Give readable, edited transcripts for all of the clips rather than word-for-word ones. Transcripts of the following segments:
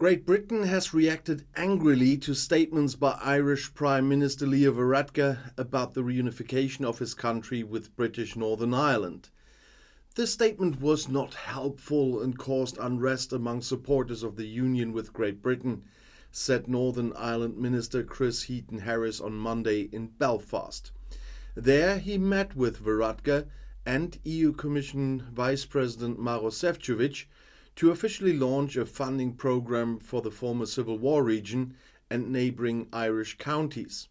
Great Britain has reacted angrily to statements by Irish Prime Minister Leo Varadkar about the reunification of his country with British Northern Ireland. This statement was not helpful and caused unrest among supporters of the union with Great Britain, said Northern Ireland Minister Chris Heaton-Harris on Monday in Belfast. There he met with Varadkar and EU Commission Vice President Maroš Šefčovič to officially launch a funding program for the former Civil War region and neighbouring Irish counties.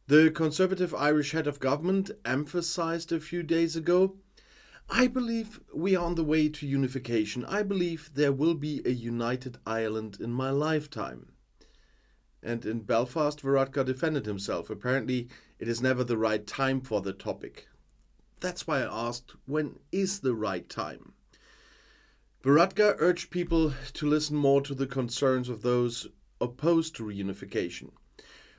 The Conservative Irish head of government emphasised a few days ago, "I believe we are on the way to unification. I believe there will be a united Ireland in my lifetime." And in Belfast, Varadkar defended himself. Apparently, it is never the right time for the topic. That's why I asked, when is the right time? Varadkar urged people to listen more to the concerns of those opposed to reunification.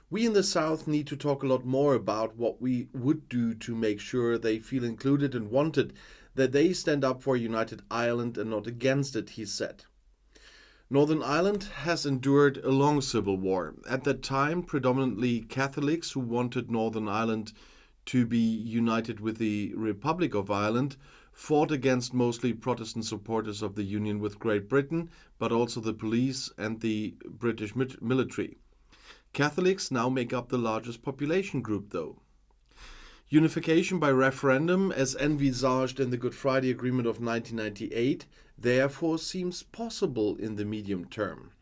We in the South need to talk a lot more about what we would do to make sure they feel included and wanted, that they stand up for a united Ireland and not against it, he said. Northern Ireland has endured a long civil war. At that time, predominantly Catholics who wanted Northern Ireland to be united with the Republic of Ireland fought against mostly Protestant supporters of the union with Great Britain, but also the police and the British military. Catholics now make up the largest population group, though. Unification by referendum, as envisaged in the Good Friday Agreement of 1998, therefore seems possible in the medium term.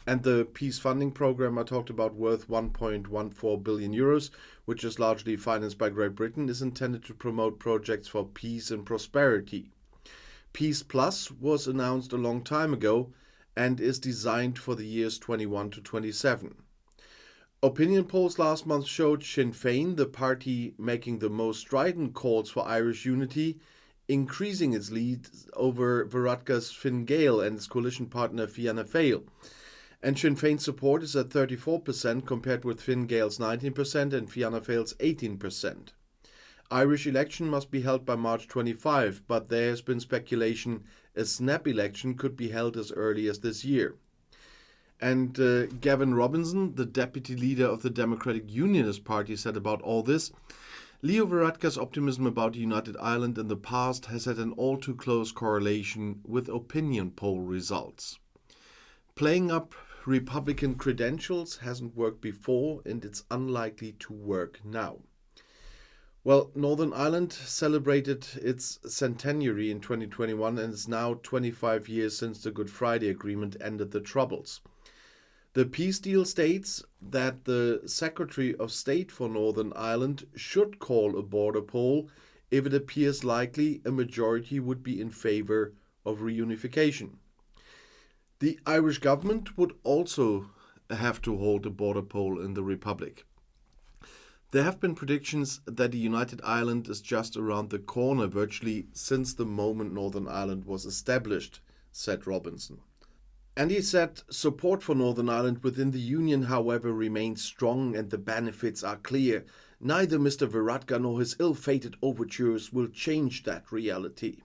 And the peace funding program I talked about, worth 1.14 billion euros, which is largely financed by Great Britain, is intended to promote projects for peace and prosperity. Peace Plus was announced a long time ago and is designed for the years 21 to 27. Opinion polls last month showed Sinn Féin, the party making the most strident calls for Irish unity, increasing its lead over Varadkar's Fine Gael and its coalition partner Fianna Fáil. And Sinn Féin support is at 34% compared with Fine Gael's 19% and Fianna Fáil's 18%. Irish election must be held by March 25, but there has been speculation a snap election could be held as early as this year. And Gavin Robinson, the deputy leader of the Democratic Unionist Party, said about all this, "Leo Varadkar's optimism about a united Ireland in the past has had an all too close correlation with opinion poll results. Playing up Republican credentials hasn't worked before, and it's unlikely to work now." Well, Northern Ireland celebrated its centenary in 2021, and it's now 25 years since the Good Friday Agreement ended the Troubles. The peace deal states that the Secretary of State for Northern Ireland should call a border poll if it appears likely a majority would be in favour of reunification. The Irish government would also have to hold a border poll in the Republic. There have been predictions that a united Ireland is just around the corner virtually since the moment Northern Ireland was established, said Robinson. And he said support for Northern Ireland within the Union, however, remains strong and the benefits are clear. Neither Mr. Varadkar nor his ill-fated overtures will change that reality.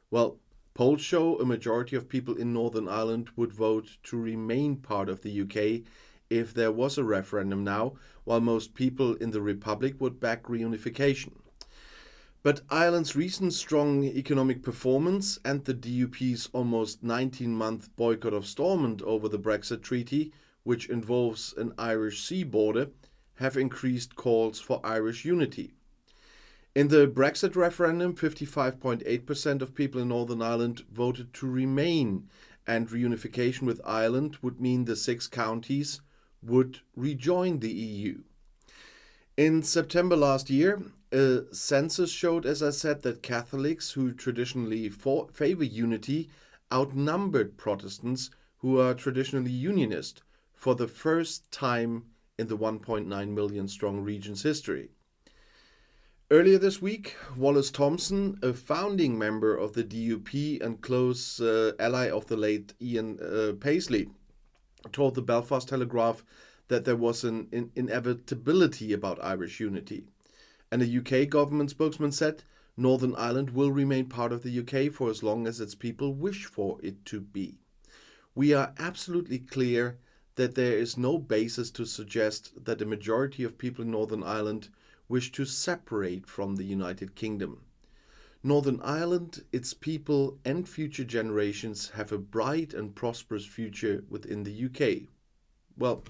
Well, polls show a majority of people in Northern Ireland would vote to remain part of the UK if there was a referendum now, while most people in the Republic would back reunification. But Ireland's recent strong economic performance and the DUP's almost 19-month boycott of Stormont over the Brexit treaty, which involves an Irish sea border, have increased calls for Irish unity. In the Brexit referendum, 55.8% of people in Northern Ireland voted to remain, and reunification with Ireland would mean the 6 counties would rejoin the EU. In September last year, a census showed, as I said, that Catholics who traditionally favor unity outnumbered Protestants who are traditionally unionist for the first time in the 1.9 million strong region's history. Earlier this week, Wallace Thompson, a founding member of the DUP and close ally of the late Ian Paisley, told the Belfast Telegraph that there was an inevitability about Irish unity. And a UK government spokesman said Northern Ireland will remain part of the UK for as long as its people wish for it to be. We are absolutely clear that there is no basis to suggest that the majority of people in Northern Ireland wish to separate from the United Kingdom. Northern Ireland, its people and future generations have a bright and prosperous future within the UK. Well,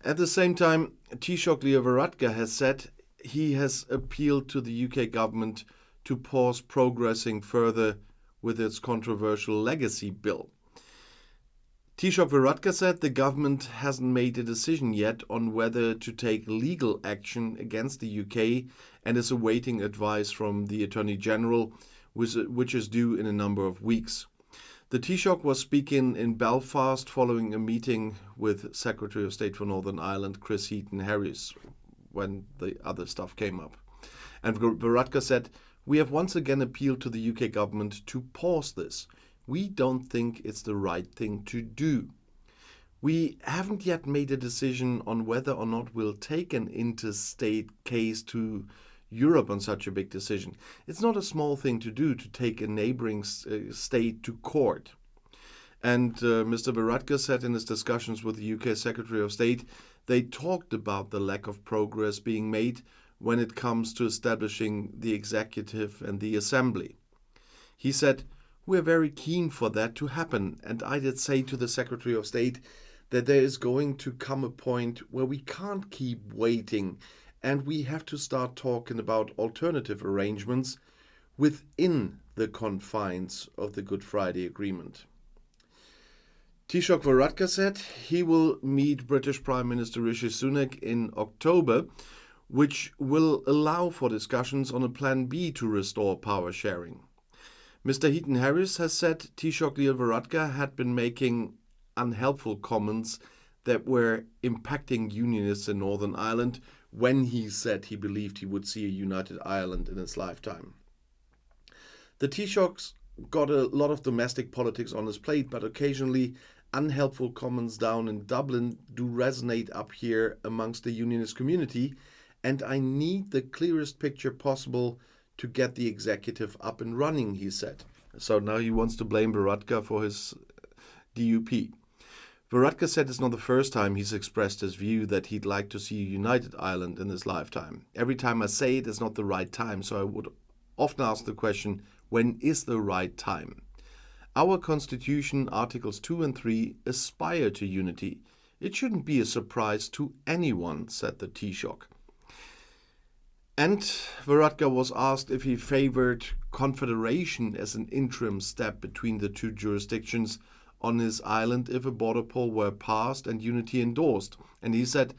at the same time, Taoiseach Varadkar has said he has appealed to the UK government to pause progressing further with its controversial legacy bill. Taoiseach Varadkar said the government hasn't made a decision yet on whether to take legal action against the UK and is awaiting advice from the Attorney General, which is due in a number of weeks. The Taoiseach was speaking in Belfast following a meeting with Secretary of State for Northern Ireland, Chris Heaton-Harris, when the other stuff came up. And Varadkar said, "We have once again appealed to the UK government to pause this. We don't think it's the right thing to do. We haven't yet made a decision on whether or not we'll take an interstate case to Europe on such a big decision. It's not a small thing to do to take a neighboring state to court." And Mr. Varadkar said in his discussions with the UK Secretary of State, they talked about the lack of progress being made when it comes to establishing the executive and the assembly. He said, "We're very keen for that to happen, and I did say to the Secretary of State that there is going to come a point where we can't keep waiting and we have to start talking about alternative arrangements within the confines of the Good Friday Agreement." Taoiseach Varadkar said he will meet British Prime Minister Rishi Sunak in October, which will allow for discussions on a Plan B to restore power sharing. Mr. Heaton-Harris has said Taoiseach Varadkar had been making unhelpful comments that were impacting unionists in Northern Ireland when he said he believed he would see a united Ireland in his lifetime. The Taoiseach's got a lot of domestic politics on his plate, but occasionally unhelpful comments down in Dublin do resonate up here amongst the unionist community, and I need the clearest picture possible to get the executive up and running, he said. So now he wants to blame Varadkar for his DUP. Varadkar said it's not the first time he's expressed his view that he'd like to see a united Ireland in his lifetime. Every time I say it's not the right time, so I would often ask the question, when is the right time? Our Constitution, Articles 2 and 3, aspire to unity. It shouldn't be a surprise to anyone, said the Taoiseach. And Varadkar was asked if he favoured confederation as an interim step between the two jurisdictions on his island if a border poll were passed and unity endorsed. And he said,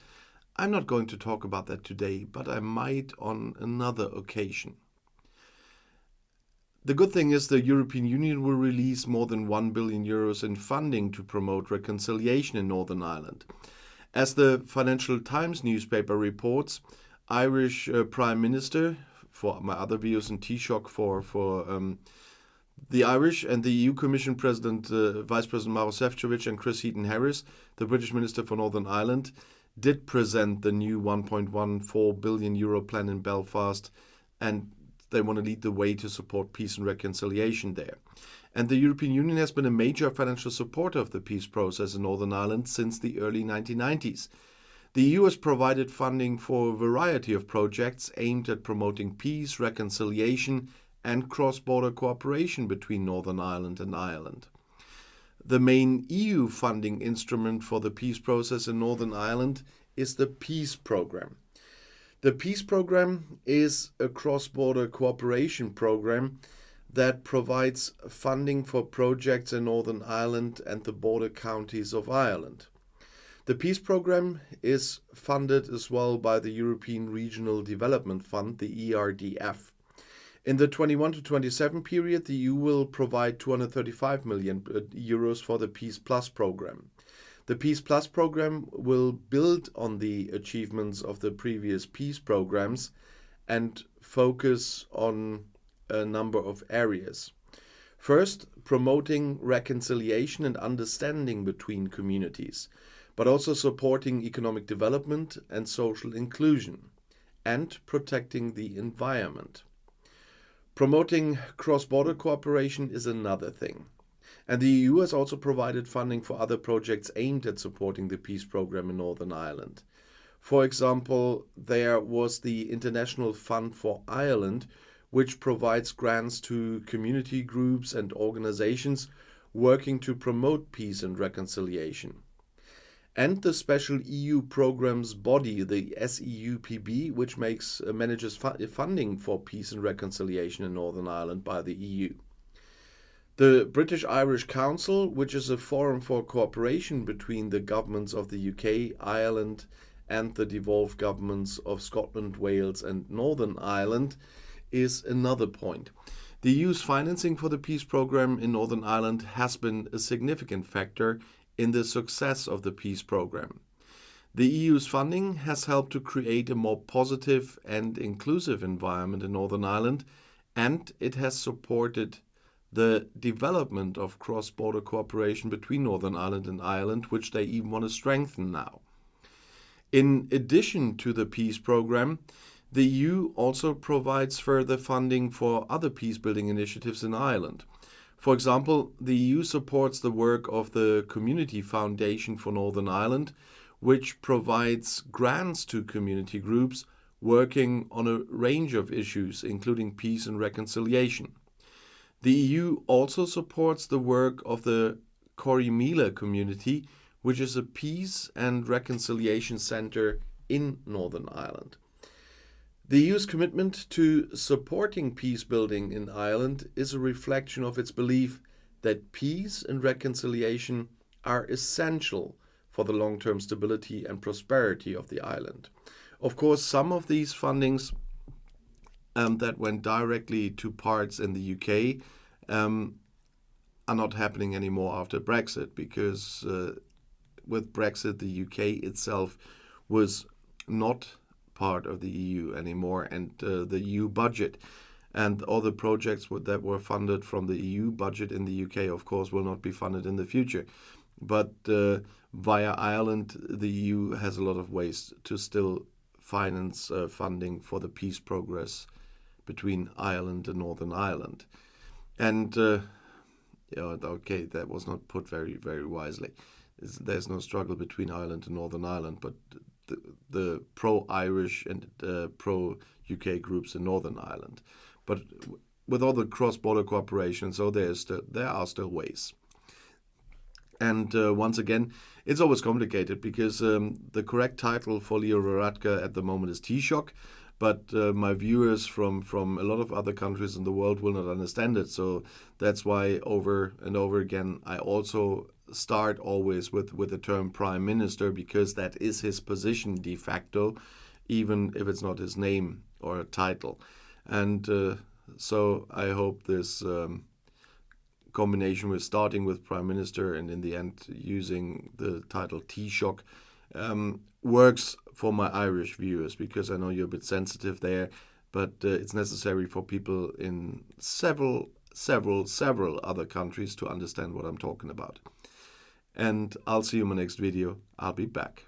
"I'm not going to talk about that today, but I might on another occasion." The good thing is the European Union will release more than €1 billion in funding to promote reconciliation in Northern Ireland. As the Financial Times newspaper reports, Irish Prime Minister, for my other views and Taoiseach for the Irish, and the EU Commission President, Vice President Maroš Šefčovič and Chris Heaton-Harris, the British Minister for Northern Ireland, did present the new €1.14 billion plan in Belfast, and they want to lead the way to support peace and reconciliation there. And the European Union has been a major financial supporter of the peace process in Northern Ireland since the early 1990s. The EU has provided funding for a variety of projects aimed at promoting peace, reconciliation, and cross-border cooperation between Northern Ireland and Ireland. The main EU funding instrument for the peace process in Northern Ireland is the Peace Programme. The Peace Programme is a cross-border cooperation program that provides funding for projects in Northern Ireland and the border counties of Ireland. The Peace Programme is funded as well by the European Regional Development Fund, the ERDF. In the 21 to 27 period, the EU will provide €235 million for the Peace Plus programme. The Peace Plus programme will build on the achievements of the previous peace programmes and focus on a number of areas. First, promoting reconciliation and understanding between communities, but also supporting economic development and social inclusion, and protecting the environment. Promoting cross-border cooperation is another thing. And the EU has also provided funding for other projects aimed at supporting the peace program in Northern Ireland. For example, there was the International Fund for Ireland, which provides grants to community groups and organizations working to promote peace and reconciliation. And the special EU programs body, the SEUPB, which manages funding for peace and reconciliation in Northern Ireland by the EU. The British-Irish Council, which is a forum for cooperation between the governments of the UK, Ireland, and the devolved governments of Scotland, Wales, and Northern Ireland, is another point. The EU's financing for the peace program in Northern Ireland has been a significant factor in the success of the peace program. The EU's funding has helped to create a more positive and inclusive environment in Northern Ireland, and it has supported the development of cross-border cooperation between Northern Ireland and Ireland, which they even want to strengthen now. In addition to the peace program, the EU also provides further funding for other peace-building initiatives in Ireland. For example, the EU supports the work of the Community Foundation for Northern Ireland, which provides grants to community groups working on a range of issues, including peace and reconciliation. The EU also supports the work of the Corrymeela community, which is a peace and reconciliation centre in Northern Ireland. The EU's commitment to supporting peace building in Ireland is a reflection of its belief that peace and reconciliation are essential for the long-term stability and prosperity of the island. Of course, some of these fundings that went directly to parts in the UK are not happening anymore after Brexit, because with Brexit, the UK itself was not part of the EU anymore, and the EU budget and all the projects that were funded from the EU budget in the UK, of course, will not be funded in the future. But via Ireland, the EU has a lot of ways to still finance funding for the peace progress between Ireland and Northern Ireland. And okay, that was not put very, very wisely. There's no struggle between Ireland and Northern Ireland, but the pro-Irish and pro-UK groups in Northern Ireland. But with all the cross-border cooperation, so there are still ways. And once again, it's always complicated, because the correct title for Leo Varadkar at the moment is Taioseach, but my viewers from a lot of other countries in the world will not understand it. So that's why over and over again I also start always with the term Prime Minister, because that is his position de facto, even if it's not his name or a title. And so I hope this combination with starting with Prime Minister and in the end using the title Taioseach works for my Irish viewers, because I know you're a bit sensitive there, but it's necessary for people in several other countries to understand what I'm talking about. And I'll see you in my next video. I'll be back.